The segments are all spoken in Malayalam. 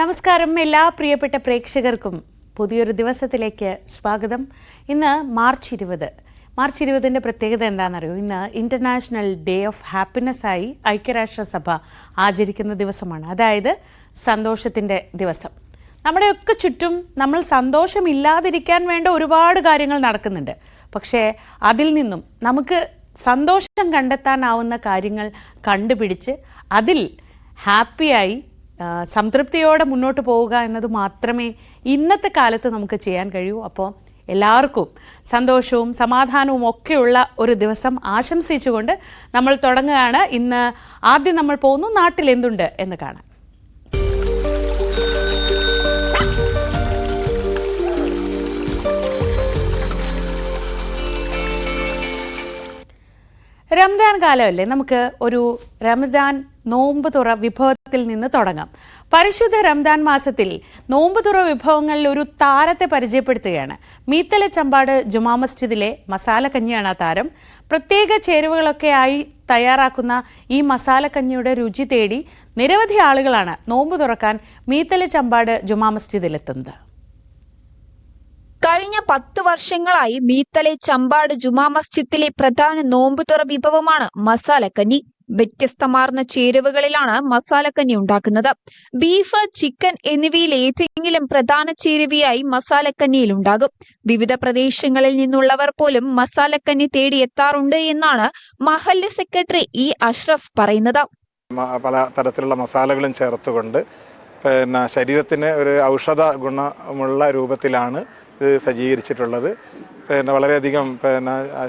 നമസ്കാരം എല്ലാ പ്രിയപ്പെട്ട പ്രേക്ഷകർക്കും പുതിയൊരു ദിവസത്തിലേക്ക് സ്വാഗതം. ഇന്ന് മാർച്ച് 20. മാർച്ച് 20ന്റെ പ്രത്യേകത എന്താണെന്നറിയോ? ഇന്ന് ഇന്റർനാഷണൽ ഡേ ഓഫ് ഹാപ്പിനെസ് ആയി ഐക്യരാഷ്ട്രസഭ ആചരിക്കുന്ന ദിവസമാണ്. അതായത് സന്തോഷത്തിൻ്റെ ദിവസം. നമ്മുടെയൊക്കെ ചുറ്റും നമ്മൾ സന്തോഷമില്ലാതിരിക്കാൻ വേണ്ട ഒരുപാട് കാര്യങ്ങൾ നടക്കുന്നുണ്ട്. പക്ഷേ അതിൽ നിന്നും നമുക്ക് സന്തോഷം കണ്ടെത്താനാവുന്ന കാര്യങ്ങൾ കണ്ടുപിടിച്ച് അതിൽ ഹാപ്പിയായി സംതൃപ്തിയോടെ മുന്നോട്ട് പോവുക എന്നത് മാത്രമേ ഇന്നത്തെ കാലത്ത് നമുക്ക് ചെയ്യാൻ കഴിയൂ. അപ്പോൾ എല്ലാവർക്കും സന്തോഷവും സമാധാനവും ഒക്കെയുള്ള ഒരു ദിവസം ആശംസിച്ചുകൊണ്ട് നമ്മൾ തുടങ്ങുകയാണ്. ഇന്ന് ആദ്യം നമ്മൾ പോകുന്നു നാട്ടിൽ എന്തുണ്ട് എന്ന് കാണാൻ. റംദാൻ കാലമല്ലേ, നമുക്ക് ഒരു റമദാൻ നോമ്പ് തുറ വിഭവത്തിൽ നിന്ന് തുടങ്ങാം. പരിശുദ്ധ റംദാൻ മാസത്തിൽ നോമ്പ് തുറ വിഭവങ്ങളിൽ ഒരു താരത്തെ പരിചയപ്പെടുത്തുകയാണ്. മീത്തല ചമ്പാട് ജുമാ മസ്ജിദിലെ മസാല കഞ്ഞിയാണ് ആ താരം. പ്രത്യേക ചേരുവകളൊക്കെ ആയി തയ്യാറാക്കുന്ന ഈ മസാല കഞ്ഞിയുടെ രുചി തേടി നിരവധി ആളുകളാണ് നോമ്പ് തുറക്കാൻ മീത്തല ചമ്പാട് ജുമാ മസ്ജിദിലെത്തുന്നത്. കഴിഞ്ഞ 10 വർഷങ്ങളായി മീത്തലെ ചമ്പാട് ജുമാ മസ്ജിദിലെ പ്രധാന നോമ്പുതുറ വിഭവമാണ് മസാലക്കഞ്ഞി. വ്യത്യസ്തമാർന്ന ചേരുവകളിലാണ് മസാലക്കഞ്ഞി ഉണ്ടാക്കുന്നത്. ബീഫ്, ചിക്കൻ എന്നിവയിൽ ഏതെങ്കിലും പ്രധാന ചേരുവയായി മസാലക്കഞ്ഞിയിൽ ഉണ്ടാകും. വിവിധ പ്രദേശങ്ങളിൽ നിന്നുള്ളവർ പോലും മസാലക്കഞ്ഞി തേടി എത്താറുണ്ട് എന്നാണ് മഹല്ല് സെക്രട്ടറി ഇ അഷ്റഫ് പറയുന്നത്. പല തരത്തിലുള്ള മസാലകളും ചേർത്തുകൊണ്ട് ശരീരത്തിന് ഒരു ഔഷധ ഗുണമുള്ള രൂപത്തിലാണ് ഇത് സജ്ജീകരിച്ചിട്ടുള്ളത്. വളരെയധികം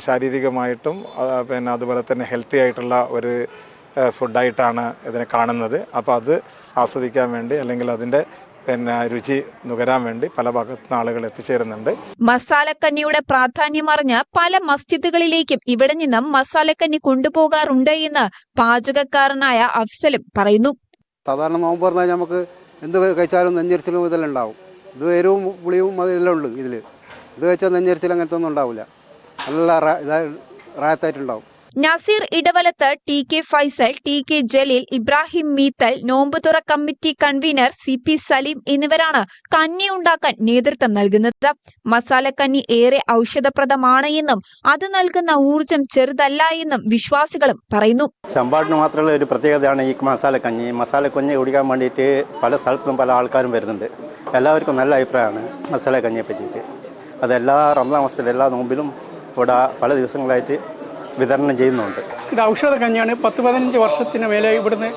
ശാരീരികമായിട്ടും അതുപോലെ തന്നെ ഹെൽത്തി ആയിട്ടുള്ള ഒരു ഫുഡായിട്ടാണ് ഇതിനെ കാണുന്നത്. അപ്പോൾ അത് ആസ്വദിക്കാൻ വേണ്ടി അല്ലെങ്കിൽ അതിൻ്റെ രുചി നുകരാൻ വേണ്ടി പല ഭാഗത്തുനിന്ന് ആളുകൾ എത്തിച്ചേരുന്നുണ്ട്. മസാലക്കഞ്ഞിയുടെ പ്രാധാന്യം അറിഞ്ഞ് പല മസ്ജിദുകളിലേക്കും ഇവിടെ നിന്നും മസാലക്കഞ്ഞി കൊണ്ടുപോകാറുണ്ട് എന്ന് പാചകക്കാരനായ അഫ്സലും പറയുന്നു. സാധാരണ നോമ്പ് പറഞ്ഞാൽ നമുക്ക് എന്ത് കഴിച്ചാലും നെഞ്ഞരിച്ചിലും ഇതെല്ലാം ഉണ്ടാവും. ഇത് എരിവും പുളിയും അതെല്ലാം ഉണ്ട് ഇതിൽ. ഇത് കഴിച്ചാൽ നെഞ്ഞരിച്ചിൽ അങ്ങനത്തെ ഒന്നും ഉണ്ടാവില്ല. നല്ല റായത്തായിട്ടുണ്ടാവും. Nazeer Idavalath, T K Faisal, T K Jaleel, Ibrahim Meethal, നോമ്പുതുറ കമ്മിറ്റി കൺവീനർ CP സലീം എന്നിവരാണ് കഞ്ഞി ഉണ്ടാക്കാൻ നേതൃത്വം നൽകുന്നത്. മസാലക്കഞ്ഞി ഏറെ ഔഷധപ്രദമാണ് എന്നും അത് നൽകുന്ന ഊർജം ചെറുതല്ല എന്നും വിശ്വാസികളും പറയുന്നു. ചമ്പാടിന് മാത്രമുള്ള ഒരു പ്രത്യേകതയാണ് ഈ മസാലക്കഞ്ഞി. മസാലക്കഞ്ഞി കുടിക്കാൻ വേണ്ടിയിട്ട് പല സ്ഥലത്തും പല ആൾക്കാരും വരുന്നുണ്ട്. എല്ലാവർക്കും നല്ല അഭിപ്രായമാണ് മസാലക്കഞ്ഞിയെ പറ്റിയിട്ട്. അതെല്ലാ റമദാൻ മാസത്തിലും എല്ലാ നോമ്പിലും ഇവിടെ പല ദിവസങ്ങളായിട്ട് വിതരണം ചെയ്യുന്നുണ്ട്. ഇത് ഔഷധ കഞ്ഞിയാണ്. 10-15 വർഷത്തിന് മേലെ ഇവിടുന്ന്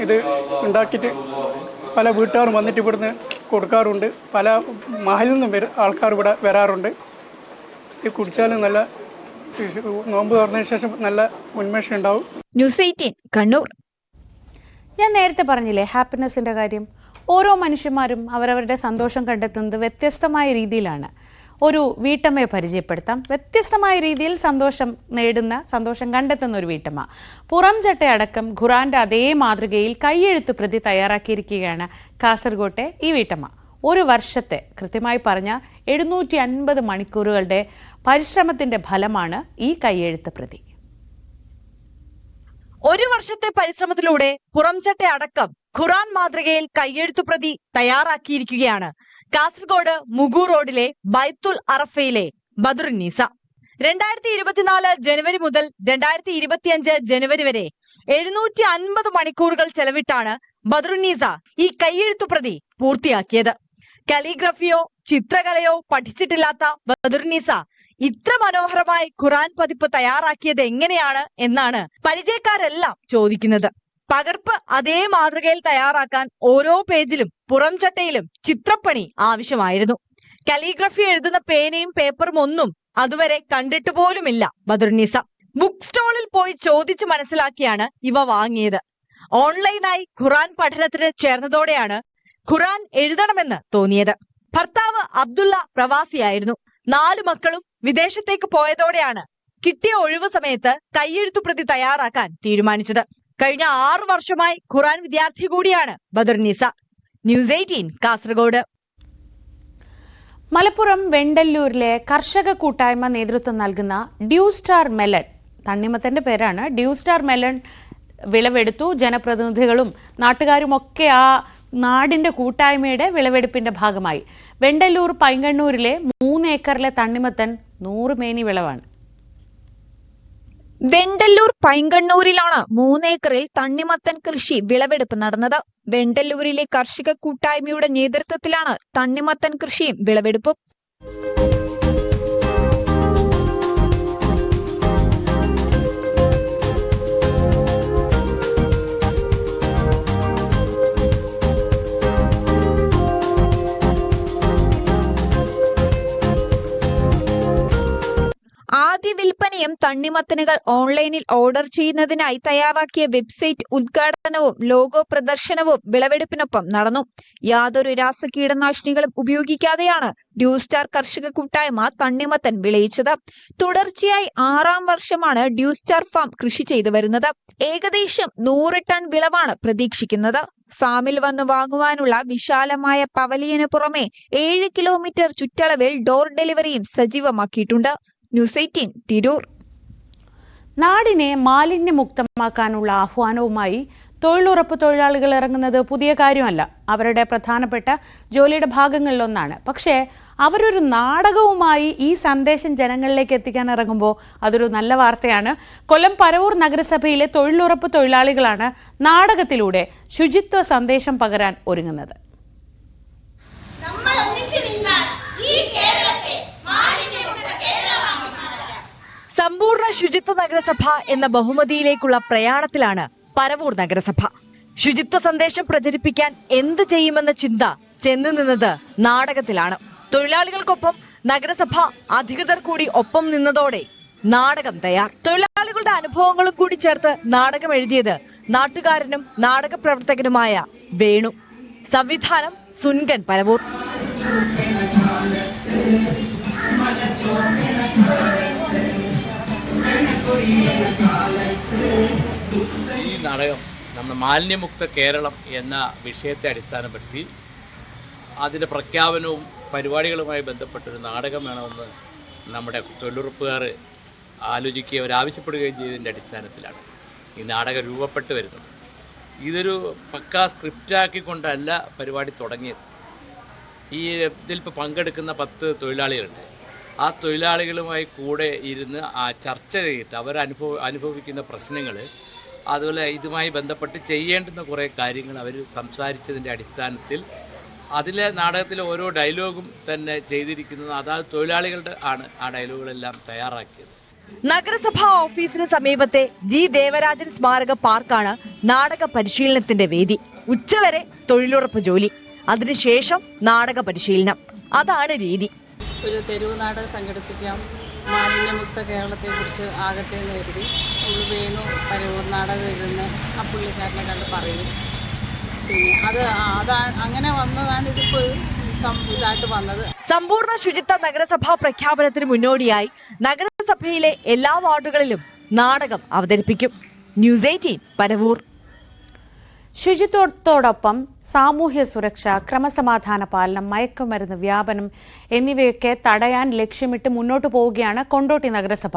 ഇത് ഉണ്ടാക്കിയിട്ട് പല വീട്ടുകാരും വന്നിട്ട് ഇവിടുന്ന് കൊടുക്കാറുണ്ട്. പല മഹലിൽ നിന്നും ആൾക്കാർ ഇവിടെ വരാറുണ്ട്. ഇത് കുടിച്ചാലും നല്ല നോമ്പ് തുറന്നതിന് ശേഷം നല്ല ഉന്മേഷം ഉണ്ടാവും. ന്യൂസ് 18 കണ്ണൂർ. ഞാൻ നേരത്തെ പറഞ്ഞില്ലേ ഹാപ്പിനെസ്സിൻ്റെ കാര്യം. ഓരോ മനുഷ്യന്മാരും അവരവരുടെ സന്തോഷം കണ്ടെത്തുന്നത് വ്യത്യസ്തമായ രീതിയിലാണ്. ഒരു വീട്ടമ്മയെ പരിചയപ്പെടുത്താം. വ്യത്യസ്തമായ രീതിയിൽ സന്തോഷം കണ്ടെത്തുന്ന ഒരു വീട്ടമ്മ. പുറംചട്ടയടക്കം ഖുറാന്റെ അതേ മാതൃകയിൽ കൈയെഴുത്ത് പ്രതി തയ്യാറാക്കിയിരിക്കുകയാണ് കാസർഗോട്ടെ ഈ വീട്ടമ്മ. ഒരു വർഷത്തെ, കൃത്യമായി പറഞ്ഞ 750 മണിക്കൂറുകളുടെ പരിശ്രമത്തിന്റെ ഫലമാണ് ഈ കൈയെഴുത്ത് പ്രതി. ഒരു വർഷത്തെ പരിശ്രമത്തിലൂടെ പുറംചട്ട അടക്കം ഖുറാൻ മാതൃകയിൽ കയ്യെഴുത്തുപ്രതി തയ്യാറാക്കിയിരിക്കുകയാണ് കാസർഗോഡ് മുഗൂർ റോഡിലെ ബൈത്തുൽ അറഫയിലെ ബദറുന്നീസ. 2024 ജനുവരി മുതൽ 2025 ജനുവരി വരെ 750 മണിക്കൂറുകൾ ചെലവിട്ടാണ് ബദറുന്നീസ ഈ കയ്യെഴുത്തുപ്രതി പൂർത്തിയാക്കിയത്. കാലിഗ്രഫിയോ ചിത്രകലയോ പഠിച്ചിട്ടില്ലാത്ത ബദറുന്നീസ ഇത്ര മനോഹരമായി ഖുറാൻ പതിപ്പ് തയ്യാറാക്കിയത് എങ്ങനെയാണ് എന്നാണ് പരിചയക്കാരെല്ലാം ചോദിക്കുന്നത്. പകർപ്പ് അതേ മാതൃകയിൽ തയ്യാറാക്കാൻ ഓരോ പേജിലും പുറംചട്ടയിലും ചിത്രപ്പണി ആവശ്യമായിരുന്നു. കാലിഗ്രഫി എഴുതുന്ന പേനയും പേപ്പറും ഒന്നും അതുവരെ കണ്ടിട്ട് പോലുമില്ല ബദറുന്നീസ. ബുക്ക് സ്റ്റോളിൽ പോയി ചോദിച്ചു മനസ്സിലാക്കിയാണ് ഇവ വാങ്ങിയത്. ഓൺലൈനായി ഖുറാൻ പഠനത്തിന് ചേർന്നതോടെയാണ് ഖുറാൻ എഴുതണമെന്ന് തോന്നിയത്. ഭർത്താവ് അബ്ദുള്ള പ്രവാസിയായിരുന്നു. 4 മക്കളും വിദേശത്തേക്ക് പോയതോടെയാണ് കിട്ടിയ ഒഴിവു സമയത്ത് കയ്യെഴുത്തുപ്രതി തയ്യാറാക്കാൻ തീരുമാനിച്ചത്. കഴിഞ്ഞ 6 വർഷമായി ഖുറാൻ വിദ്യാർത്ഥി കൂടിയാണ് ബദറുന്നീസ. ന്യൂസ് 18 കാസർഗോഡ്. മലപ്പുറം വെണ്ടല്ലൂരിലെ കർഷക കൂട്ടായ്മ നേതൃത്വം നൽകുന്ന ഡ്യൂ സ്റ്റാർ മെലൺ, തണ്ണിമത്തന്റെ പേരാണ്, ഡ്യൂ സ്റ്റാർ മെലൺ വിളവെടുത്തു. ജനപ്രതിനിധികളും നാട്ടുകാരുമൊക്കെ ആ നാടിന്റെ കൂട്ടായ്മയുടെ വിളവെടുപ്പിന്റെ ഭാഗമായി വെണ്ടല്ലൂർ പൈങ്കണ്ണൂരിലെ 3 ഏക്കറിലെ തണ്ണിമത്തൻ 100 മേനി വിളവാണ്. വെണ്ടല്ലൂർ പൈങ്കണ്ണൂരിലാണ് 3 ഏക്കറിൽ തണ്ണിമത്തൻ കൃഷി വിളവെടുപ്പ് നടന്നത്. വെണ്ടല്ലൂരിലെ കർഷക കൂട്ടായ്മയുടെ നേതൃത്വത്തിലാണ് തണ്ണിമത്തൻ കൃഷിയും വിളവെടുപ്പും. ആദ്യ വിൽപ്പനയും തണ്ണിമത്തനുകൾ ഓൺലൈനിൽ ഓർഡർ ചെയ്യുന്നതിനായി തയ്യാറാക്കിയ വെബ്സൈറ്റ് ഉദ്ഘാടനവും ലോഗോ പ്രദർശനവും വിളവെടുപ്പിനൊപ്പം നടന്നു. യാതൊരു രാസകീടനാശിനികളും ഉപയോഗിക്കാതെയാണ് ഡ്യൂ സ്റ്റാർ കർഷക കൂട്ടായ്മ തണ്ണിമത്തൻ വിളയിച്ചത്. തുടർച്ചയായി 6ാം വർഷമാണ് ഡ്യൂ സ്റ്റാർ ഫാം കൃഷി ചെയ്തു വരുന്നത്. ഏകദേശം 100 ടൺ വിളവാണ് പ്രതീക്ഷിക്കുന്നത്. ഫാമിൽ വന്ന് വാങ്ങുവാനുള്ള വിശാലമായ പവലിയന് പുറമെ 7 കിലോമീറ്റർ ചുറ്റളവിൽ ഡോർ ഡെലിവറിയും സജീവമാക്കിയിട്ടുണ്ട്. ന്യൂസ് 18 തിരൂർ. നാടിനെ മാലിന്യമുക്തമാക്കാനുള്ള ആഹ്വാനവുമായി തൊഴിലുറപ്പ് തൊഴിലാളികൾ ഇറങ്ങുന്നത് പുതിയ കാര്യമല്ല. അവരുടെ പ്രധാനപ്പെട്ട ജോലിയുടെ ഭാഗങ്ങളിലൊന്നാണ്. പക്ഷേ അവരൊരു നാടകവുമായി ഈ സന്ദേശം ജനങ്ങളിലേക്ക് എത്തിക്കാൻ ഇറങ്ങുമ്പോൾ അതൊരു നല്ല വാർത്തയാണ്. കൊല്ലം പരവൂർ നഗരസഭയിലെ തൊഴിലുറപ്പ് തൊഴിലാളികളാണ് നാടകത്തിലൂടെ ശുചിത്വ സന്ദേശം പകരാൻ ഒരുങ്ങുന്നത്. സമ്പൂർണ്ണ ശുചിത്വ നഗരസഭ എന്ന ബഹുമതിയിലേക്കുള്ള പ്രയാണത്തിലാണ് പരവൂർ നഗരസഭ. ശുചിത്വ സന്ദേശം പ്രചരിപ്പിക്കാൻ എന്ത് ചെയ്യുമെന്ന ചിന്ത ചെന്നു നിന്നത് നാടകത്തിലാണ്. തൊഴിലാളികൾക്കൊപ്പം നഗരസഭ അധികൃതർ കൂടി ഒപ്പം നിന്നതോടെ നാടകം തയ്യാർ. തൊഴിലാളികളുടെ അനുഭവങ്ങളും കൂടി ചേർത്ത് നാടകം എഴുതിയത് നാട്ടുകാരനും നാടക പ്രവർത്തകനുമായ വേണു. സംവിധാനം സുൻകൻ പരവൂർ. ഈ നാടകം നമ്മുടെ മാലിന്യമുക്ത കേരളം എന്ന വിഷയത്തെ അടിസ്ഥാനപ്പെടുത്തി അതിൻ്റെ പ്രഖ്യാപനവും പരിപാടികളുമായി ബന്ധപ്പെട്ടൊരു നാടകം വേണമെന്ന് നമ്മുടെ തൊഴിലുറപ്പുകാർ ആലോചിക്കുകയും അവരാവശ്യപ്പെടുകയും ചെയ്തതിൻ്റെ അടിസ്ഥാനത്തിലാണ് ഈ നാടകം രൂപപ്പെട്ട് വരുന്നത്. ഇതൊരു പക്കാ സ്ക്രിപ്റ്റാക്കിക്കൊണ്ടല്ല പരിപാടി തുടങ്ങിയത്. ഈ ഇതിലിപ്പോൾ പങ്കെടുക്കുന്ന 10 തൊഴിലാളികളുണ്ട്. ആ തൊഴിലാളികളുമായി കൂടെ ഇരുന്ന് ആ ചർച്ച ചെയ്തിട്ട് അനുഭവിക്കുന്ന പ്രശ്നങ്ങൾ, അതുപോലെ ഇതുമായി ബന്ധപ്പെട്ട് ചെയ്യേണ്ടുന്ന കുറേ കാര്യങ്ങൾ അവർ സംസാരിച്ചതിൻ്റെ അടിസ്ഥാനത്തിൽ അതിലെ നാടകത്തിലെ ഓരോ ഡയലോഗും തന്നെ ചെയ്തിരിക്കുന്നത് അതാത് തൊഴിലാളികളുടെ ആണ്. ആ ഡയലോഗുകളെല്ലാം തയ്യാറാക്കിയത്. നഗരസഭാ ഓഫീസിന് സമീപത്തെ ജി ദേവരാജൻ സ്മാരക പാർക്കാണ് നാടക പരിശീലനത്തിന്റെ വേദി. ഉച്ചവരെ തൊഴിലുറപ്പ് ജോലി, അതിനുശേഷം നാടക പരിശീലനം. അതാണ് രീതി. ഒരു തെരുവ് നാടകം സംഘടിപ്പിക്കാം, മാലിന്യമുക്ത കേരളത്തെക്കുറിച്ച് ആകട്ടെ എന്ന് കരുതി വേണു പരവൂർ നാടകം എഴുതുന്ന ആ പുള്ളിക്കാരനെ കണ്ട് പറയും. പിന്നെ അതാണ് അങ്ങനെ വന്നതാണ് ഇതിപ്പോൾ ഇതായിട്ട് വന്നത്. സമ്പൂർണ്ണ ശുചിത്വ നഗരസഭാ പ്രഖ്യാപനത്തിന് മുന്നോടിയായി നഗരസഭയിലെ എല്ലാ വാർഡുകളിലും നാടകം അവതരിപ്പിക്കും. ന്യൂസ് 18 പരവൂർ. ശുചിത്വത്തോടൊപ്പം സാമൂഹ്യ സുരക്ഷ, ക്രമസമാധാന പാലനം, മയക്കുമരുന്ന് വ്യാപനം എന്നിവയൊക്കെ തടയാൻ ലക്ഷ്യമിട്ട് മുന്നോട്ടു പോവുകയാണ് കൊണ്ടോട്ടി നഗരസഭ.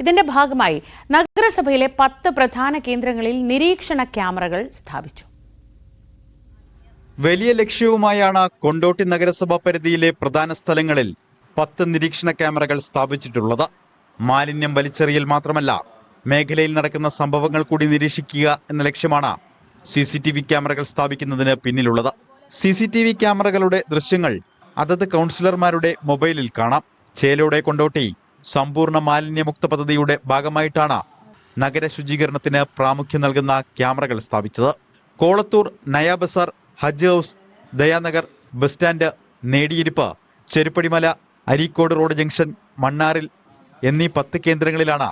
ഇതിന്റെ ഭാഗമായി നഗരസഭയിലെ 10 പ്രധാന കേന്ദ്രങ്ങളിൽ നിരീക്ഷണ ക്യാമറകൾ സ്ഥാപിച്ചു. വലിയ ലക്ഷ്യവുമായാണ് കൊണ്ടോട്ടി നഗരസഭാ പരിധിയിലെ പ്രധാന സ്ഥലങ്ങളിൽ 10 നിരീക്ഷണ ക്യാമറകൾ സ്ഥാപിച്ചിട്ടുള്ളത്. മാലിന്യം വലിച്ചെറിയൽ മാത്രമല്ല, മേഖലയിൽ നടക്കുന്ന സംഭവങ്ങൾ കൂടി നിരീക്ഷിക്കുക എന്ന ലക്ഷ്യമാണ് CCTV ക്യാമറകൾ സ്ഥാപിക്കുന്നതിന് പിന്നിലുള്ളത്. CCTV ക്യാമറകളുടെ ദൃശ്യങ്ങൾ അതത് കൗൺസിലർമാരുടെ മൊബൈലിൽ കാണാം. ചേലോടെ കൊണ്ടോട്ടി സമ്പൂർണ്ണ മാലിന്യമുക്ത പദ്ധതിയുടെ ഭാഗമായിട്ടാണ് നഗര ശുചീകരണത്തിന് പ്രാമുഖ്യം നൽകുന്ന ക്യാമറകൾ സ്ഥാപിച്ചത്. Kolathur, Nayabazar, Hajj house, Dayanagar, bus stand, Nediyiruppu, Cherupadimala, Areekode road junction, മണ്ണാറിൽ എന്നീ 10 കേന്ദ്രങ്ങളിലാണ്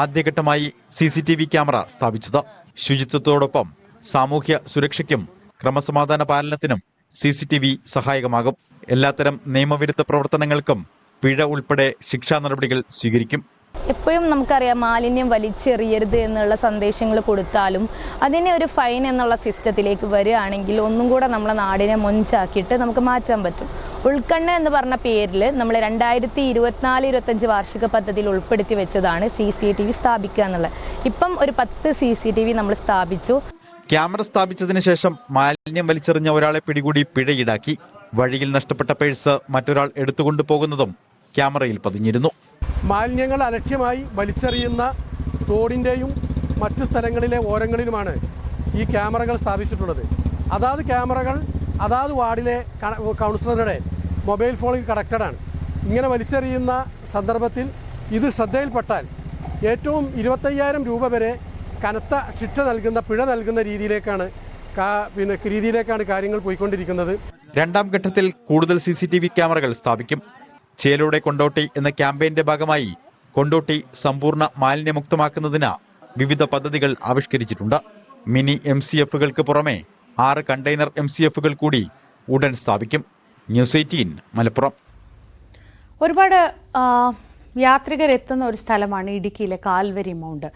ആദ്യഘട്ടമായി CCTV ക്യാമറ സ്ഥാപിച്ചത്. ശുചിത്വത്തോടൊപ്പം സാമൂഹ്യ സുരക്ഷയ്ക്കും ക്രമസമാധാന പാലനത്തിനും CCTV സഹായകമാകും. എല്ലാത്തരം നിയമവിരുദ്ധ പ്രവർത്തനങ്ങൾക്കും പിഴ ഉൾപ്പെടെ ശിക്ഷാ നടപടികൾ സ്വീകരിക്കും. എപ്പോഴും നമുക്കറിയാം, മാലിന്യം വലിച്ചെറിയരുത് എന്നുള്ള സന്ദേശങ്ങൾ കൊടുത്താലും അതിനെ ഒരു ഫൈൻ എന്നുള്ള സിസ്റ്റത്തിലേക്ക് വരികയാണെങ്കിൽ ഒന്നും കൂടെ നമ്മളെ നാടിനെ മൊഞ്ചാക്കിയിട്ട് നമുക്ക് മാറ്റാൻ പറ്റും. ഉൾക്കണ്ണ എന്ന് പറഞ്ഞ പേരിൽ നമ്മൾ 2024-25 വാർഷിക പദ്ധതിയിൽ ഉൾപ്പെടുത്തി വെച്ചതാണ് CCTV സ്ഥാപിക്കുക എന്നുള്ളത്. ഇപ്പം ഒരു 10 CCTV നമ്മൾ സ്ഥാപിച്ചു. ക്യാമറ സ്ഥാപിച്ചതിന് ശേഷം മാലിന്യം വലിച്ചെറിഞ്ഞ ഒരാളെ പിടികൂടി പിഴ ഈടാക്കി. വഴിയിൽ നഷ്ടപ്പെട്ട പേഴ്സ് മറ്റൊരാൾ എടുത്തുകൊണ്ടു പോകുന്നതും ക്യാമറയിൽ പതിഞ്ഞിരുന്നു. മാലിന്യങ്ങൾ അലക്ഷ്യമായി വലിച്ചെറിയുന്ന തോടിൻ്റെയും മറ്റു സ്ഥലങ്ങളിലെ ഓരങ്ങളിലുമാണ് ഈ ക്യാമറകൾ സ്ഥാപിച്ചിട്ടുള്ളത്. അതാത് ക്യാമറകൾ അതാത് വാർഡിലെ കൗൺസിലറുടെ മൊബൈൽ ഫോണിൽ കണക്റ്റഡാണ്. ഇങ്ങനെ വലിച്ചെറിയുന്ന സന്ദർഭത്തിൽ ഇത് ശ്രദ്ധയിൽപ്പെട്ടാൽ ഏറ്റവും 25,000 രൂപ വരെ കനത്ത ശിക്ഷ നൽകുന്ന, പിഴ നൽകുന്ന രീതിയിലേക്കാണ് കാര്യങ്ങൾ പോയിക്കൊണ്ടിരിക്കുന്നത്. രണ്ടാം ഘട്ടത്തിൽ കൂടുതൽ CCTV ക്യാമറകൾ സ്ഥാപിക്കും. ചേലോടെ കൊണ്ടോട്ടി എന്ന ക്യാമ്പയിന്റെ ഭാഗമായി കൊണ്ടോട്ടി സമ്പൂർണ്ണ മാലിന്യമുക്തമാക്കുന്നതിന് വിവിധ പദ്ധതികൾ ആവിഷ്കരിച്ചിട്ടുണ്ട്. മിനി MCFകൾക്ക് പുറമെ 6 കണ്ടെയ്നർ MCFകൾ കൂടി ഉടൻ സ്ഥാപിക്കും. ന്യൂസ് 18 മലപ്പുറം. ഒരുപാട് യാത്രികർ എത്തുന്ന ഒരു സ്ഥലമാണ് ഇടുക്കിയിലെ Calvary mount.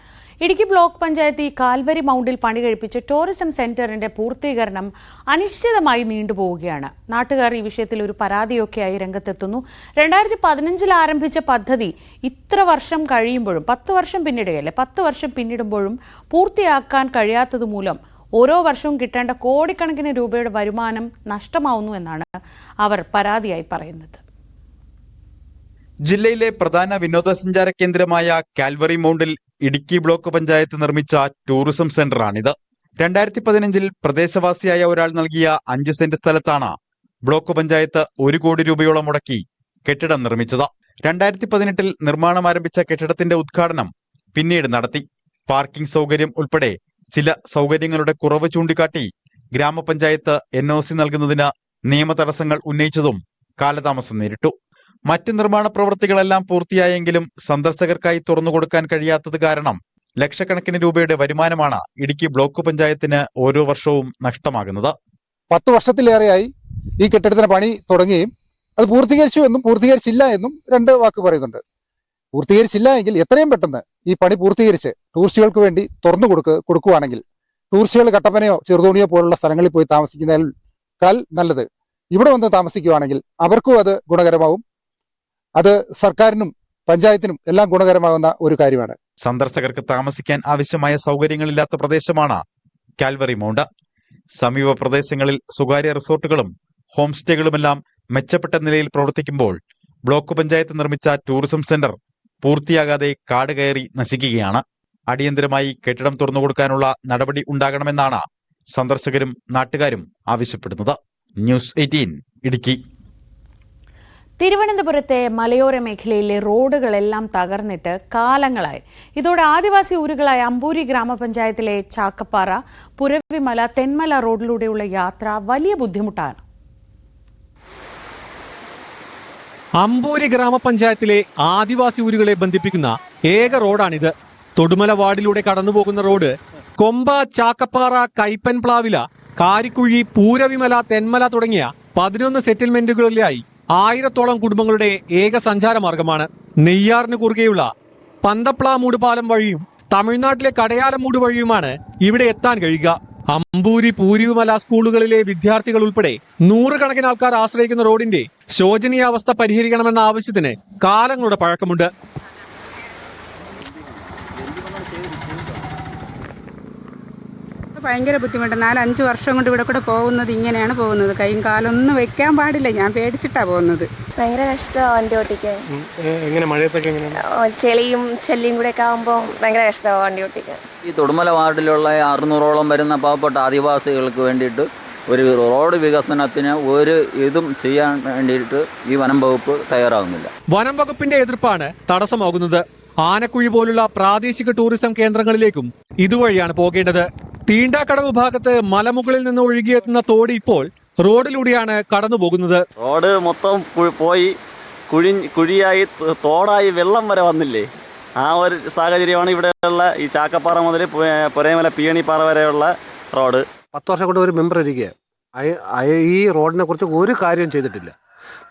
Idukki block panchayat ഈ കാൽവരി മൗണ്ടിൽ പണി കഴിപ്പിച്ച ടൂറിസം സെന്ററിന്റെ പൂർത്തീകരണം അനിശ്ചിതമായി നീണ്ടുപോവുകയാണ്. നാട്ടുകാർ ഈ വിഷയത്തിൽ ഒരു പരാതിയൊക്കെയായി രംഗത്തെത്തുന്നു. 2015 ആരംഭിച്ച പദ്ധതി ഇത്ര വർഷം കഴിയുമ്പോഴും, 10 വർഷം പിന്നിടുകയല്ലേ, 10 വർഷം പിന്നിടുമ്പോഴും പൂർത്തിയാക്കാൻ കഴിയാത്തതുമൂലം ഓരോ വർഷവും കിട്ടേണ്ട കോടിക്കണക്കിന് രൂപയുടെ വരുമാനം നഷ്ടമാവുന്നു എന്നാണ് അവർ പരാതിയായി പറയുന്നത്. ജില്ലയിലെ പ്രധാന വിനോദസഞ്ചാര കേന്ദ്രമായ കാൽവറി മൗണ്ടിൽ ഇടുക്കി ബ്ലോക്ക് പഞ്ചായത്ത് നിർമ്മിച്ച ടൂറിസം സെന്ററാണിത്. 2015 പ്രദേശവാസിയായ ഒരാൾ നൽകിയ 5 സെന്റ് സ്ഥലത്താണ് ബ്ലോക്ക് പഞ്ചായത്ത് 1 കോടി രൂപയോളം മുടക്കി കെട്ടിടം നിർമ്മിച്ചത്. 2018 നിർമ്മാണം ആരംഭിച്ച കെട്ടിടത്തിന്റെ ഉദ്ഘാടനം പിന്നീട് നടത്തി. പാർക്കിംഗ് സൗകര്യം ഉൾപ്പെടെ ചില സൗകര്യങ്ങളുടെ കുറവ് ചൂണ്ടിക്കാട്ടി ഗ്രാമപഞ്ചായത്ത് NOC നൽകുന്നതിന് നിയമ തടസ്സങ്ങൾ ഉന്നയിച്ചതും കാലതാമസം നേരിട്ടു. മറ്റ് നിർമ്മാണ പ്രവൃത്തികളെല്ലാം പൂർത്തിയായെങ്കിലും സന്ദർശകർക്കായി തുറന്നുകൊടുക്കാൻ കഴിയാത്തത് കാരണം ലക്ഷക്കണക്കിന് രൂപയുടെ വരുമാനമാണ് ഇടുക്കി ബ്ലോക്ക് പഞ്ചായത്തിന് ഓരോ വർഷവും നഷ്ടമാകുന്നത്. 10 വർഷത്തിലേറെയായി ഈ കെട്ടിടത്തിന് പണി തുടങ്ങുകയും അത് പൂർത്തീകരിച്ചു എന്നും പൂർത്തീകരിച്ചില്ല എന്നും 2 വാക്ക് പറയുന്നുണ്ട്. പൂർത്തീകരിച്ചില്ല എങ്കിൽ എത്രയും പെട്ടെന്ന് ഈ പണി പൂർത്തീകരിച്ച് ടൂറിസ്റ്റുകൾക്ക് വേണ്ടി തുറന്നു കൊടുക്കുകയാണെങ്കിൽ ടൂറിസ്റ്റുകൾ കട്ടപ്പനയോ ചെറുതോണിയോ പോലുള്ള സ്ഥലങ്ങളിൽ പോയി താമസിക്കുന്നതിനേക്കാൾ നല്ലത് ഇവിടെ വന്ന് താമസിക്കുകയാണെങ്കിൽ അവർക്കും അത് ഗുണകരമാവും. അത് സർക്കാരിനും പഞ്ചായത്തിനും എല്ലാം ഗുണകരമാകുന്ന ഒരു കാര്യമാണ്. സന്ദർശകർക്ക് താമസിക്കാൻ ആവശ്യമായ സൗകര്യങ്ങളില്ലാത്ത പ്രദേശമാണ് കാൽവറി മൗണ്ട്. സമീപ പ്രദേശങ്ങളിൽ സ്വകാര്യ റിസോർട്ടുകളും ഹോം സ്റ്റേകളുമെല്ലാം മെച്ചപ്പെട്ട നിലയിൽ പ്രവർത്തിക്കുമ്പോൾ ബ്ലോക്ക് പഞ്ചായത്ത് നിർമ്മിച്ച ടൂറിസം സെന്റർ പൂർത്തിയാകാതെ കാട് കയറി നശിക്കുകയാണ്. അടിയന്തരമായി കെട്ടിടം തുറന്നുകൊടുക്കാനുള്ള നടപടി ഉണ്ടാകണമെന്നാണ് സന്ദർശകരും നാട്ടുകാരും ആവശ്യപ്പെടുന്നത്. ന്യൂസ് 18 ഇടുക്കി. തിരുവനന്തപുരത്തെ മലയോര മേഖലയിലെ റോഡുകളെല്ലാം തകർന്നിട്ട് കാലങ്ങളായി. ഇതോടെ ആദിവാസി ഊരുകളായ അമ്പൂരി ഗ്രാമപഞ്ചായത്തിലെ ചാക്കപ്പാറ, പുരവിമല, തെന്മല റോഡിലൂടെയുള്ള യാത്ര വലിയ ബുദ്ധിമുട്ടാണ്. അമ്പൂരി ഗ്രാമപഞ്ചായത്തിലെ ആദിവാസി ഊരുകളെ ബന്ധിപ്പിക്കുന്ന ഏക റോഡാണിത്. തൊടുമല വാർഡിലൂടെ കടന്നുപോകുന്ന റോഡ് കൊമ്പ, ചാക്കപ്പാറ, കൈപ്പൻപ്ലാവില, കാരിക്കുഴി, പൂരവിമല, തെന്മല തുടങ്ങിയ 11 സെറ്റിൽമെന്റുകളിലായി 1000-ഓളം കുടുംബങ്ങളുടെ ഏക സഞ്ചാര മാർഗമാണ്. നെയ്യാറിന് കുറുകെയുള്ള പന്തപ്ലാമൂട് പാലം വഴിയും തമിഴ്നാട്ടിലെ കടയാലമൂട് വഴിയുമാണ് ഇവിടെ എത്താൻ കഴിയുക. അമ്പൂരി, പൂരവിമല സ്കൂളുകളിലെ വിദ്യാർത്ഥികൾ ഉൾപ്പെടെ 100 കണക്കിന് ആൾക്കാർ ആശ്രയിക്കുന്ന റോഡിന്റെ ശോചനീയാവസ്ഥ പരിഹരിക്കണമെന്ന ആവശ്യത്തിന് കാലങ്ങളുടെ പഴക്കമുണ്ട്. ഭയങ്കര ബുദ്ധിമുട്ട്. 4-5 വർഷം കൊണ്ട് ഇവിടെ കൂടെ പോകുന്നത് ഇങ്ങനെയാണ് പോകുന്നത്. കൈയും കാലൊന്നും വെക്കാൻ പാടില്ല. ഞാൻ പേടിച്ചിട്ടാ പോകുന്നത്. ഭയങ്കര കഷ്ടമാണ് വണ്ടി ഓട്ടിക്കാൻ. എങ്ങനെ മഴയത്തൊക്കെ ചെളിയും ചെല്ലിയും കൂടെ ഒക്കെ ആകുമ്പോൾ ഭയങ്കര കഷ്ടമാണ് വണ്ടി ഓട്ടിക്കാൻ. ഈ തൊടുമല വാർഡിലുള്ള 600-ഓളം വരുന്ന പാവപ്പെട്ട ആദിവാസികൾക്ക് വേണ്ടിയിട്ട് ഒരു റോഡ് വികസനത്തിന് ഒരു ഇതും ചെയ്യാൻ വേണ്ടിയിട്ട് ഈ വനം വകുപ്പ് തയ്യാറാകുന്നില്ല. വനം വകുപ്പിന്റെ എതിർപ്പാണ് തടസ്സമാകുന്നത്. ആനക്കുഴി പോലുള്ള പ്രാദേശിക ടൂറിസം കേന്ദ്രങ്ങളിലേക്കും ഇതുവഴിയാണ് പോകേണ്ടത്. തീണ്ടാക്കടവ് ഭാഗത്ത് മലമുകളിൽ നിന്ന് ഒഴുകിയെത്തുന്ന തോട് ഇപ്പോൾ റോഡിലൂടെയാണ് കടന്നു പോകുന്നത്. റോഡ് മൊത്തം പോയി കുഴിയായി തോടായി വെള്ളം വരെ വന്നില്ലേ. ആ ഒരു സാഹചര്യമാണ് ഇവിടെയുള്ള ഈ ചാക്കപ്പാറ മുതൽ പുരമല പീണിപ്പാറ വരെയുള്ള റോഡ്. 10 വർഷം കൊണ്ട് ഒരു മെമ്പർ ഇരിക്കുക. ഈ റോഡിനെ കുറിച്ച് ഒരു കാര്യം ചെയ്തിട്ടില്ല.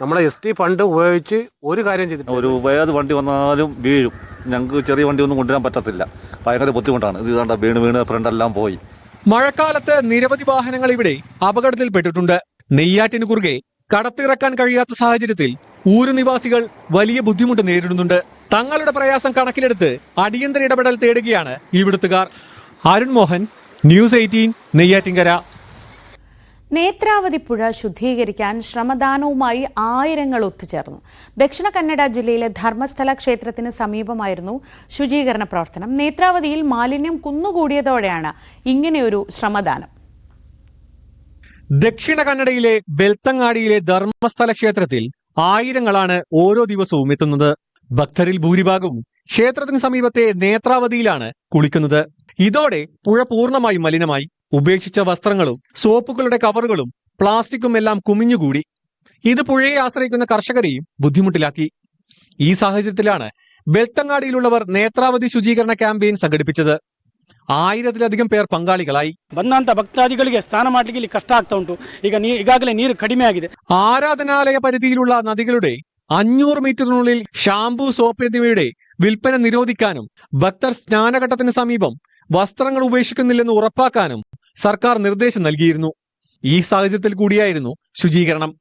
നമ്മളെ ST ഫണ്ട് ഉപയോഗിച്ച് ഒരു കാര്യം ചെയ്തിട്ടില്ല. ഒരു വേറെ വണ്ടി വന്നാലും വീഴും. ഞങ്ങൾക്ക് ചെറിയ വണ്ടി ഒന്നും കൊണ്ടുവരാൻ പറ്റത്തില്ല. ഭയങ്കര ബുദ്ധിമുട്ടാണ്. ഇത് കണ്ട വീണ് ഫ്രണ്ടെല്ലാം പോയി. മഴക്കാലത്ത് നിരവധി വാഹനങ്ങൾ ഇവിടെ അപകടത്തിൽപ്പെട്ടിട്ടുണ്ട്. നെയ്യാറ്റിന് കുറുകെ കടത്തിറക്കാൻ കഴിയാത്ത സാഹചര്യത്തിൽ ഊരുനിവാസികൾ വലിയ ബുദ്ധിമുട്ട് നേരിടുന്നുണ്ട്. തങ്ങളുടെ പ്രയാസം കണക്കിലെടുത്ത് അടിയന്തര ഇടപെടൽ തേടുകയാണ് ഇവിടുത്തുകാർ. അരുൺ മോഹൻ, ന്യൂസ് 18 നെയ്യാറ്റിൻകര. നേത്രാവതി പുഴ ശുദ്ധീകരിക്കാൻ ശ്രമദാനവുമായി ആയിരങ്ങൾ ഒത്തുചേർന്നു. ദക്ഷിണ കന്നഡ ജില്ലയിലെ ധർമ്മസ്ഥല ക്ഷേത്രത്തിന് സമീപമായിരുന്നു ശുചീകരണ പ്രവർത്തനം. നേത്രാവതിയിൽ മാലിന്യം കുന്നുകൂടിയതോടെയാണ് ഇങ്ങനെയൊരു ശ്രമദാനം. ദക്ഷിണ കന്നഡയിലെ ബെൽത്തങ്ങാടിയിലെ ധർമ്മസ്ഥല ക്ഷേത്രത്തിൽ ആയിരങ്ങളാണ് ഓരോ ദിവസവും എത്തുന്നത്. ഭക്തരിൽ ഭൂരിഭാഗവും ക്ഷേത്രത്തിന് സമീപത്തെ നേത്രാവതിയിലാണ് കുളിക്കുന്നത്. ഇതോടെ പുഴ പൂർണ്ണമായും മലിനമായി. ഉപേക്ഷിച്ച വസ്ത്രങ്ങളും സോപ്പുകളുടെ കവറുകളും പ്ലാസ്റ്റിക്കും എല്ലാം കുമിഞ്ഞുകൂടി. ഇത് പുഴയെ ആശ്രയിക്കുന്ന കർഷകരെയും ബുദ്ധിമുട്ടിലാക്കി. ഈ സാഹചര്യത്തിലാണ് ബെൽത്തങ്ങാടിയിലുള്ളവർ നേത്രാവതി ശുചീകരണ ക്യാമ്പയിൻ സംഘടിപ്പിച്ചത്. 1000-ലധികം പേർ പങ്കാളികളായി. ಬಂದಂತ ಭಕ್ತಾದಿಗಳಿಗೆ ಸ್ನಾನ ಮಾಡಲಿಕ್ಕೆ ಇಲ್ಲಿ ಕಷ್ಟ ಆಗ್ತಾ ಉಂಟು. ಈಗಾಗಲೇ ನೀರು ಕಡಿಮೆ ಆಗಿದೆ. ആരാധനാലയ പരിധിയിലുള്ള നദികളുടെ 500 മീറ്ററിനുള്ളിൽ ഷാംപൂ, സോപ്പ് എന്നിവയുടെ വിൽപ്പന നിരോധിക്കാനും ഭക്തർ സ്നാനഘട്ടത്തിന് സമീപം വസ്ത്രങ്ങൾ ഉപേക്ഷിക്കുന്നില്ലെന്ന് ഉറപ്പാക്കാനും സർക്കാർ നിർദ്ദേശം നൽകിയിരുന്നു. ഈ സാഹചര്യത്തിൽ കൂടിയായിരുന്നു ശുചീകരണം.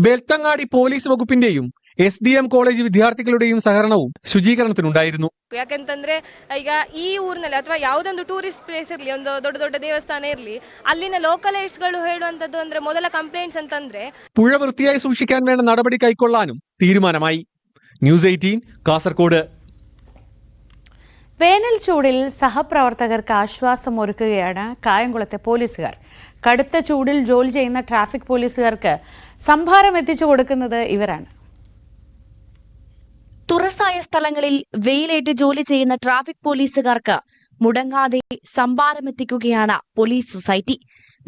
ബെൽത്തങ്ങാടി പോലീസ് വകുപ്പിന്റെയും SDM കോളേജ് വിദ്യാർത്ഥികളുടെയും സഹകരണവും ശുചീകരണത്തിനുണ്ടായിരുന്നു. ಯಾಕಂತಂದ್ರೆ ಈಗ ಈ ಊರಿನಲ್ಲಿ ಅಥವಾ ಯಾವುದೊಂದು ಟೂರಿಸ್ಟ್ ಪ್ಲೇಸ್ ಇರಲಿ, ಒಂದು ದೊಡ್ಡ ದೊಡ್ಡ ದೇವಸ್ಥಾನ ಇರಲಿ, ಅಲ್ಲಿನ ಲೋಕಲೈಟ್ಸ್ಗಳು ಹೇಳುವಂತದ್ದು ಅಂದ್ರೆ ಮೊದಲ ಕಂಪ್ಲೇಂಟ್ಸ್ ಅಂತಂದ್ರೆ പുഴ വൃത്തിയായി സൂക്ഷിക്കാൻ വേണ്ട നടപടി കൈക്കൊള്ളാനും തീരുമാനമായി. ന്യൂസ് 18 കാസർഗോഡ്. വേനൽ ചൂടിൽ സഹപ്രവർത്തകർക്ക് ആശ്വാസമൊരുക്കുകയാണ് കായംകുളത്തെ പോലീസുകാർ. കടുത്ത ചൂടിൽ ജോലി ചെയ്യുന്ന ട്രാഫിക് പോലീസുകാർക്ക് സംഭാരം എത്തിച്ചു കൊടുക്കുന്നത് ഇവരാണ്. തുറസായ സ്ഥലങ്ങളിൽ വെയിലേറ്റ് ജോലി ചെയ്യുന്ന ട്രാഫിക് പോലീസുകാർക്ക് മുടങ്ങാതെ സംഭാരമെത്തിക്കുകയാണ് പോലീസ് സൊസൈറ്റി.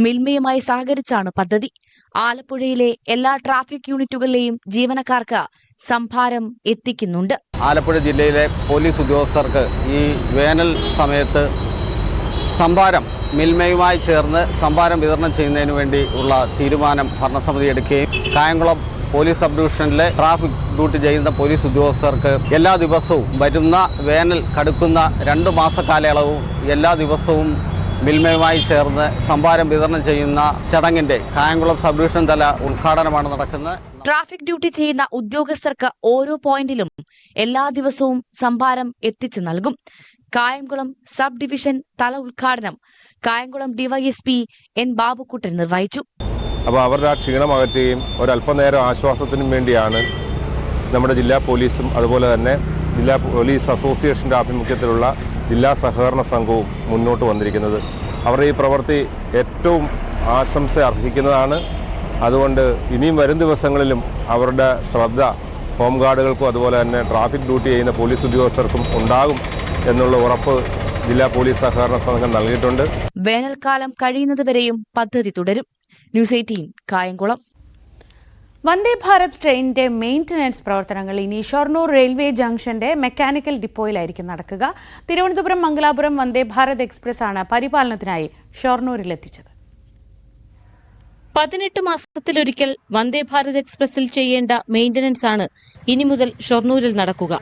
മിൽമയുമായി സഹകരിച്ചാണ് പദ്ധതി. ആലപ്പുഴയിലെ എല്ലാ ട്രാഫിക് യൂണിറ്റുകളിലെയും ജീവനക്കാർക്ക് സംഭാരം എത്തിക്കുന്നുണ്ട്. ആലപ്പുഴ ജില്ലയിലെ പോലീസ് ഉദ്യോഗസ്ഥർക്ക് ഈ വേനൽ സമയത്ത് സംഭാരം മിൽമയുമായി ചേർന്ന് സംഭാരം വിതരണം ചെയ്യുന്നതിന് വേണ്ടി ഉള്ള തീരുമാനം ഭരണസമിതി എടുക്കുകയും കായംകുളം പോലീസ് സബ് ഡിവിഷനിലെ ട്രാഫിക് ഡ്യൂട്ടി ചെയ്യുന്ന പോലീസ് ഉദ്യോഗസ്ഥർക്ക് എല്ലാ ദിവസവും വരുന്ന വേനൽ കടുക്കുന്ന 2 മാസ കാലയളവും എല്ലാ ദിവസവും മിൽമയുമായി ചേർന്ന് സംഭാരം വിതരണം ചെയ്യുന്ന ചടങ്ങിന്റെ കായംകുളം സബ് ഡിവിഷൻ തല ഉദ്ഘാടനമാണ് നടക്കുന്നത്. ട്രാഫിക് ഡ്യൂട്ടി ചെയ്യുന്ന ഉദ്യോഗസ്ഥർക്ക് ഓരോ പോയിന്റിലും എല്ലാ ദിവസവും സംഭാരം എത്തിച്ചു നൽകും. കായംകുളം സബ് ഡിവിഷൻ തല ഉദ്ഘാടനം കായംകുളം ഡിവൈഎസ്പി N ബാബുക്കുട്ടൻ നിർവഹിച്ചു. അപ്പോൾ അവരുടെ ആ ക്ഷീണം അകറ്റുകയും ഒരല്പനേരം ആശ്വാസത്തിനും വേണ്ടിയാണ് നമ്മുടെ ജില്ലാ പോലീസും അതുപോലെ തന്നെ ജില്ലാ പോലീസ് അസോസിയേഷൻ്റെ ആഭിമുഖ്യത്തിലുള്ള ജില്ലാ സഹകരണ സംഘവും മുന്നോട്ട് വന്നിരിക്കുന്നത്. അവരുടെ ഈ പ്രവൃത്തി ഏറ്റവും ആശംസ അർഹിക്കുന്നതാണ്. അതുകൊണ്ട് ഇനിയും വരും ദിവസങ്ങളിലും അവരുടെ ശ്രദ്ധ ഹോം ഗാർഡുകൾക്കും അതുപോലെ തന്നെ ട്രാഫിക് ഡ്യൂട്ടി ചെയ്യുന്ന പോലീസ് ഉദ്യോഗസ്ഥർക്കും ഉണ്ടാകും എന്നുള്ള ഉറപ്പ് ജില്ലാ പോലീസ് സഹകരണ സംഘം നൽകിയിട്ടുണ്ട്. വേനൽക്കാലം കഴിയുന്നതുവരെയും പദ്ധതി തുടരും. ന്യൂസ് 18 കായംകുളം. വന്ദേ ഭാരത് ട്രെയിനിന്റെ മെയിന്റനൻസ് പ്രവർത്തനങ്ങൾ ഇനി ഷൊർണൂർ റെയിൽവേ ജംഗ്ഷന്റെ മെക്കാനിക്കൽ ഡിപ്പോയിലായിരിക്കും നടക്കുക. തിരുവനന്തപുരം മംഗലാപുരം വന്ദേ ഭാരത് എക്സ്പ്രസ് ആണ് പരിപാലനത്തിനായി ഷൊർണൂരിലെത്തിച്ചത്. 18 മാസത്തിലൊരിക്കൽ വന്ദേ ഭാരത് എക്സ്പ്രസിൽ ചെയ്യേണ്ട മെയിന്റനൻസ് ആണ് ഇനി മുതൽ ഷൊർണൂരിൽ നടക്കുക.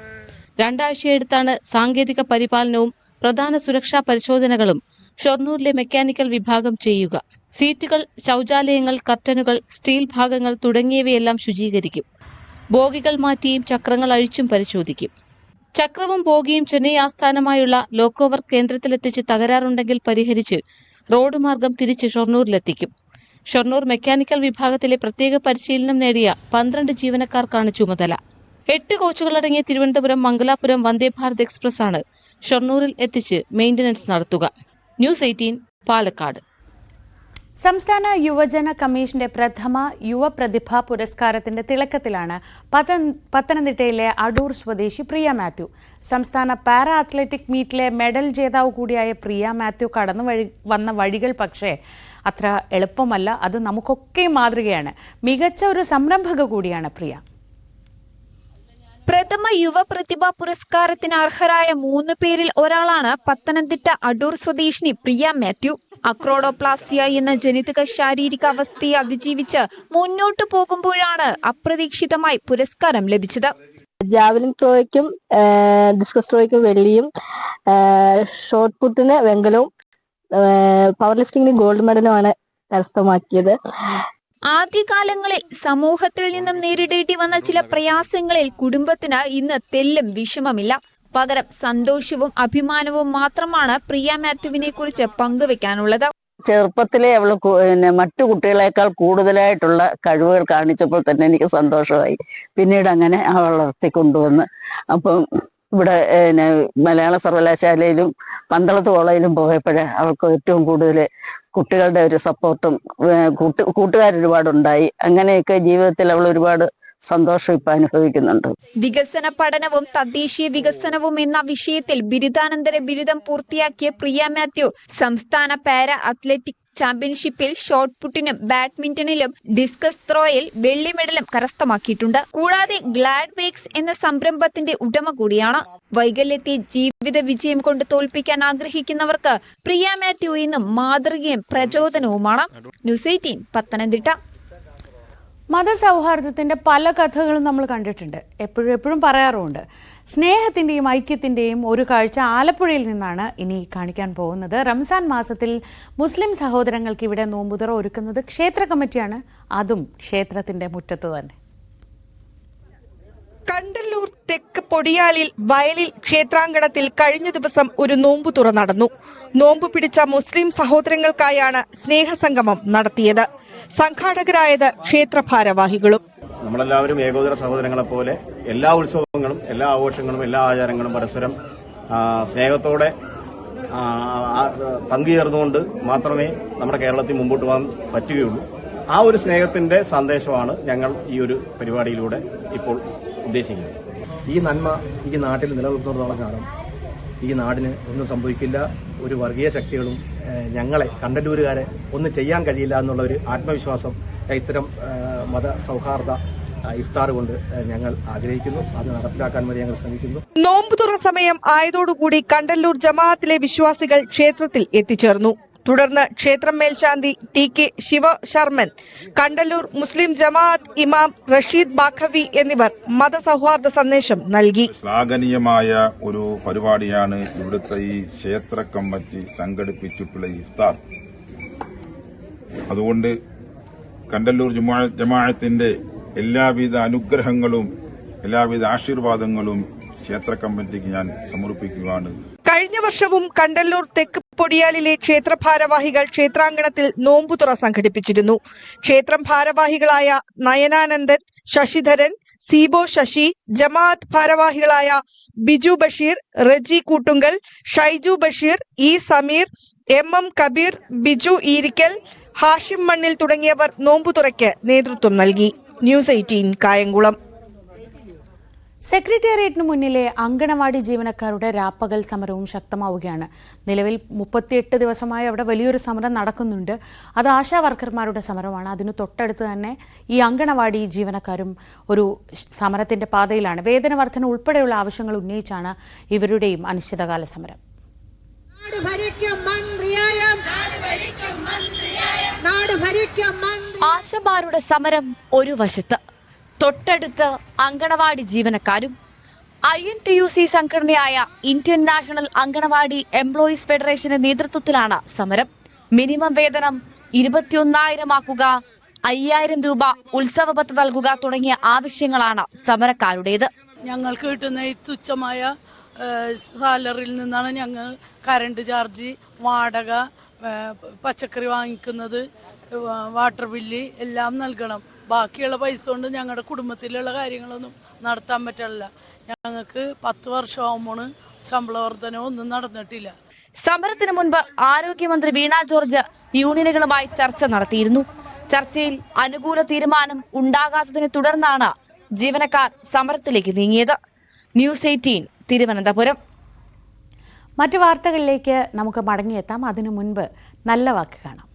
2 ആഴ്ചയെടുത്താണ് സാങ്കേതിക പരിപാലനവും പ്രധാന സുരക്ഷാ പരിശോധനകളും ഷൊർണൂരിലെ മെക്കാനിക്കൽ വിഭാഗം ചെയ്യുക. സീറ്റുകൾ, ശൌചാലയങ്ങൾ, കർട്ടനുകൾ, സ്റ്റീൽ ഭാഗങ്ങൾ തുടങ്ങിയവയെല്ലാം ശുചീകരിക്കും. ബോഗികൾ മാറ്റിയും ചക്രങ്ങൾ അഴിച്ചും പരിശോധിക്കും. ചക്രവും ബോഗിയും ചെന്നൈ ആസ്ഥാനമായുള്ള ലോക്കോവർ കേന്ദ്രത്തിലെത്തിച്ച് തകരാറുണ്ടെങ്കിൽ പരിഹരിച്ച് റോഡ് മാർഗം തിരിച്ച് ഷൊർണൂരിലെത്തിക്കും. ഷൊർണൂർ മെക്കാനിക്കൽ വിഭാഗത്തിലെ പ്രത്യേക പരിശീലനം നേടിയ 12 ജീവനക്കാർക്കാണ് ചുമതല. 8 കോച്ചുകളടങ്ങിയ തിരുവനന്തപുരം മംഗലാപുരം വന്ദേ ഭാരത് എക്സ്പ്രസ് ആണ് ഷൊർണൂരിൽ എത്തിച്ച് മെയിന്റനൻസ് നടത്തുക. ന്യൂസ് 18 പാലക്കാട്. സംസ്ഥാന യുവജന കമ്മീഷന്റെ പ്രഥമ യുവപ്രതിഭ പുരസ്കാരത്തിന്റെ തിളക്കത്തിലാണ് പത്തനംതിട്ടയിലെ അടൂർ സ്വദേശി പ്രിയ മാത്യു. സംസ്ഥാന പാരാ അത്ലറ്റിക് മീറ്റിലെ മെഡൽ ജേതാവ് കൂടിയായ പ്രിയ മാത്യു കടന്നു വന്ന വഴികൾ പക്ഷേ അത്ര എളുപ്പമല്ല. അത് നമുക്കൊക്കെ മാതൃകയാണ്. മികച്ച ഒരു സംരംഭക കൂടിയാണ് പ്രിയ. പ്രഥമ യുവപ്രതിഭ പുരസ്കാരത്തിന് അർഹരായ 3 പേരിൽ ഒരാളാണ് പത്തനംതിട്ട അടൂർ സ്വദേശിനി പ്രിയ മാത്യു. അക്രോഡോപ്ലാസിയ എന്ന ജനിതക ശാരീരിക അവസ്ഥയെ അതിജീവിച്ച് മുന്നോട്ടു പോകുമ്പോഴാണ് അപ്രതീക്ഷിതമായി പുരസ്കാരം ലഭിച്ചത്. ജാവലിൻ ത്രോയ്ക്കും ഡിസ്കസ് ത്രോയ്ക്കും വെള്ളിയും, ഷോട്ട് പുട്ടിന് വെങ്കലവും, പവർ ലിഫ്റ്റിംഗിന് ഗോൾഡ് മെഡലുമാണ് കരസ്ഥമാക്കിയത്. ആദ്യകാലങ്ങളിൽ സമൂഹത്തിൽ നിന്നും നേരിടേണ്ടി വന്ന ചില പ്രയാസങ്ങളിൽ കുടുംബത്തിന് ഇന്ന് തെല്ലും വിഷമമില്ല. പകരം സന്തോഷവും അഭിമാനവും മാത്രമാണ് പ്രിയ മാത്യുവിനെ കുറിച്ച് പങ്കുവെക്കാനുള്ളത്. ചെറുപ്പത്തിലെ അവള് മറ്റു കുട്ടികളെക്കാൾ കൂടുതലായിട്ടുള്ള കഴിവുകൾ കാണിച്ചപ്പോൾ തന്നെ എനിക്ക് സന്തോഷമായി. പിന്നീട് അങ്ങനെ വളർത്തി കൊണ്ടുവന്ന് അപ്പം ഇവിടെ മലയാള സർവകലാശാലയിലും പന്തളത്ത് കോളേജിലും പോയപ്പോഴേ അവൾക്ക് ഏറ്റവും കൂടുതൽ കുട്ടികളുടെ ഒരു സപ്പോർട്ടും കൂട്ടുകാരൊരുപാടുണ്ടായി. അങ്ങനെയൊക്കെ ജീവിതത്തിൽ അവൾ ഒരുപാട് സന്തോഷം ഇപ്പൊ അനുഭവിക്കുന്നുണ്ട്. വികസന പഠനവും തദ്ദേശീയ വികസനവും എന്ന വിഷയത്തിൽ ബിരുദാനന്തര ബിരുദം പൂർത്തിയാക്കിയ പ്രിയ മാത്യു സംസ്ഥാന പാരാ അത്ലറ്റിക് ചാമ്പ്യൻഷിപ്പിൽ ഷോട്ട് പുട്ടിനും ബാഡ്മിന്റണിലും ഡിസ്കസ് ത്രോയിൽ വെള്ളി മെഡലും കരസ്ഥമാക്കിയിട്ടുണ്ട്. കൂടാതെ ഗ്ലാഡ് വേക്സ് എന്ന സംരംഭത്തിന്റെ ഉടമ കൂടിയാണ്. വൈകല്യത്തെ ജീവിത വിജയം കൊണ്ട് തോൽപ്പിക്കാൻ ആഗ്രഹിക്കുന്നവർക്ക് പ്രിയ മാത്യു എന്നും മാതൃകയും പ്രചോദനവുമാണ്. ന്യൂസ് 18 പത്തനംതിട്ട. മതസൗഹാർദ്ദത്തിൻ്റെ പല കഥകളും നമ്മൾ കണ്ടിട്ടുണ്ട്, എപ്പോഴും പറയാറുമുണ്ട്. സ്നേഹത്തിൻ്റെയും ഐക്യത്തിൻ്റെയും ഒരു കാഴ്ച ആലപ്പുഴയിൽ നിന്നാണ് ഇനി കാണിക്കാൻ പോകുന്നത്. റംസാൻ മാസത്തിൽ മുസ്ലിം സഹോദരങ്ങൾക്ക് ഇവിടെ നോമ്പുതുറ ഒരുക്കുന്നത് ക്ഷേത്ര കമ്മിറ്റിയാണ്, അതും ക്ഷേത്രത്തിൻ്റെ മുറ്റത്ത് തന്നെ. കണ്ടല്ലൂർ തെക്ക് പൊടിയാലിൽ വയലിൽ ക്ഷേത്രാങ്കണത്തിൽ കഴിഞ്ഞ ദിവസം ഒരു നോമ്പുതുറ നടന്നു. നോമ്പ് പിടിച്ച മുസ്ലിം സഹോദരങ്ങൾക്കായാണ് സ്നേഹസംഗമം നടത്തിയത്. സംഘാടകരായത് ക്ഷേത്ര ഭാരവാഹികളും. നമ്മളെല്ലാവരും ഏകോദര സഹോദരങ്ങളെ പോലെ എല്ലാ ഉത്സവങ്ങളും എല്ലാ ആഘോഷങ്ങളും എല്ലാ ആചാരങ്ങളും പരസ്പരം സ്നേഹത്തോടെ പങ്കുചേർന്നുകൊണ്ട് മാത്രമേ നമ്മുടെ കേരളത്തിൽ മുമ്പോട്ട് പോകാൻ പറ്റുകയുള്ളൂ. ആ ഒരു സ്നേഹത്തിന്റെ സന്ദേശമാണ് ഞങ്ങൾ ഈ ഒരു പരിപാടിയിലൂടെ ഇപ്പോൾ ഉദ്ദേശിക്കുന്നത്. ഈ നന്മ ഈ നാട്ടിൽ നിലനിൽക്കുന്നിടത്തോളം കാലം ഈ നാടിന് ഒന്നും സംഭവിക്കില്ല. ഒരു വർഗീയ ശക്തികളും ഞങ്ങളെ കണ്ടല്ലൂരുകാരെ ഒന്നും ചെയ്യാൻ കഴിയില്ല എന്നുള്ള ഒരു ആത്മവിശ്വാസം ഇത്തരം മത സൗഹാർദ്ദ ഇഫ്താർ കൊണ്ട് ഞങ്ങൾ ആഗ്രഹിക്കുന്നു. അത് നടപ്പിലാക്കാൻ വേണ്ടി ഞങ്ങൾ ശ്രമിക്കുന്നു. നോമ്പുതുറ സമയം ആയതോടുകൂടി കണ്ടല്ലൂർ ജമാഅത്തിലെ വിശ്വാസികൾ ക്ഷേത്രത്തിൽ എത്തിച്ചേർന്നു. തുടർന്ന് ക്ഷേത്രം മേൽശാന്തി ടി.കെ. ശിവശർമ്മൻ, കണ്ടല്ലൂർ മുസ്ലിം ജമാഅത്ത് ഇമാം റഷീദ് ബാഖവി എന്നിവർ മതസൗഹാർദ്ദ സന്ദേശം നൽകി. ശ്ലാഘനീയമായ ഒരു പരിപാടിയാണ് ഇവിടുത്തെ ഈ ക്ഷേത്ര കമ്മിറ്റി സംഘടിപ്പിച്ചിട്ടുള്ള ഇഫ്താർ. അതുകൊണ്ട് കണ്ടല്ലൂർ ജമാഅത്തിന്റെ എല്ലാവിധ അനുഗ്രഹങ്ങളും എല്ലാവിധ ആശീർവാദങ്ങളും ക്ഷേത്ര കമ്മിറ്റിക്ക് ഞാൻ സമർപ്പിക്കുകയാണ്. കഴിഞ്ഞ വർഷവും കണ്ടല്ലൂർ തെക്ക് പൊടിയാലിലെ ക്ഷേത്ര ഭാരവാഹികൾ ക്ഷേത്രാങ്കണത്തിൽ നോമ്പുതുറ സംഘടിപ്പിച്ചിരുന്നു. ക്ഷേത്രം ഭാരവാഹികളായ നയനാനന്ദൻ, ശശിധരൻ, സീബോ ശശി, ജമാഅത്ത് ഭാരവാഹികളായ ബിജു ബഷീർ, റജി കൂട്ടുങ്കൽ, ഷൈജു ബഷീർ, ഇ സമീർ, എം കബീർ, ബിജു ഈരിക്കൽ, ഹാഷിം മണ്ണിൽ തുടങ്ങിയവർ നോമ്പുതുറയ്ക്ക് നേതൃത്വം നൽകി. ന്യൂസ് 18 കായംകുളം. സെക്രട്ടേറിയറ്റിന് മുന്നിലെ അങ്കണവാടി ജീവനക്കാരുടെ രാപ്പകൽ സമരവും ശക്തമാവുകയാണ്. നിലവിൽ 38 ദിവസമായി അവിടെ വലിയൊരു സമരം നടക്കുന്നുണ്ട്. അത് ആശാ വർക്കർമാരുടെ സമരമാണ്. അതിനു തൊട്ടടുത്ത് തന്നെ ഈ അങ്കണവാടി ജീവനക്കാരും ഒരു സമരത്തിന്റെ പാതയിലാണ്. വേതന വർധന ഉൾപ്പെടെയുള്ള ആവശ്യങ്ങൾ ഉന്നയിച്ചാണ് ഇവരുടെയും അനിശ്ചിതകാല സമരം. ആശമാരുടെ സമരം ഒരു വശത്ത്, തൊട്ടടുത്ത് അങ്കണവാടി ജീവനക്കാരും. INTUC സംഘടനയായ ഇന്ത്യൻ നാഷണൽ അങ്കണവാടി എംപ്ലോയീസ് ഫെഡറേഷന്റെ നേതൃത്വത്തിലാണ് സമരം. മിനിമം വേതനം 21,000 ആക്കുക, 5,000 രൂപ ഉത്സവ പത്ത് നൽകുക തുടങ്ങിയ ആവശ്യങ്ങളാണ് സമരക്കാരുടേത്. ഞങ്ങൾക്ക് കിട്ടുന്ന ഈ തുച്ഛമായ സാലറിയിൽ നിന്നാണ് ഞങ്ങൾ കറണ്ട് ചാർജ്, വാടക, പച്ചക്കറി വാങ്ങിക്കുന്നത്, വാട്ടർ ബില്ല് എല്ലാം നൽകണം. ബാക്കിയുള്ള പൈസ കൊണ്ട് ഞങ്ങളുടെ കുടുംബത്തിലുള്ള കാര്യങ്ങളൊന്നും നടത്താൻ പറ്റില്ല. ഞങ്ങൾക്ക് 10 വർഷമാകുമ്പോൾ ശമ്പള വർധനവും ഒന്നും നടന്നിട്ടില്ല. സമരത്തിന് മുൻപ് ആരോഗ്യമന്ത്രി വീണ ജോർജ് യൂണിയനുകളുമായി ചർച്ച നടത്തിയിരുന്നു. ചർച്ചയിൽ അനുകൂല തീരുമാനം ഉണ്ടാകാത്തതിനെ തുടർന്നാണ് ജീവനക്കാർ സമരത്തിലേക്ക് നീങ്ങിയത്. ന്യൂസ് 18 തിരുവനന്തപുരം. മറ്റു വാർത്തകളിലേക്ക് നമുക്ക് മടങ്ങിയെത്താം. അതിനു മുൻപ് നല്ല വാക്ക് കാണാം.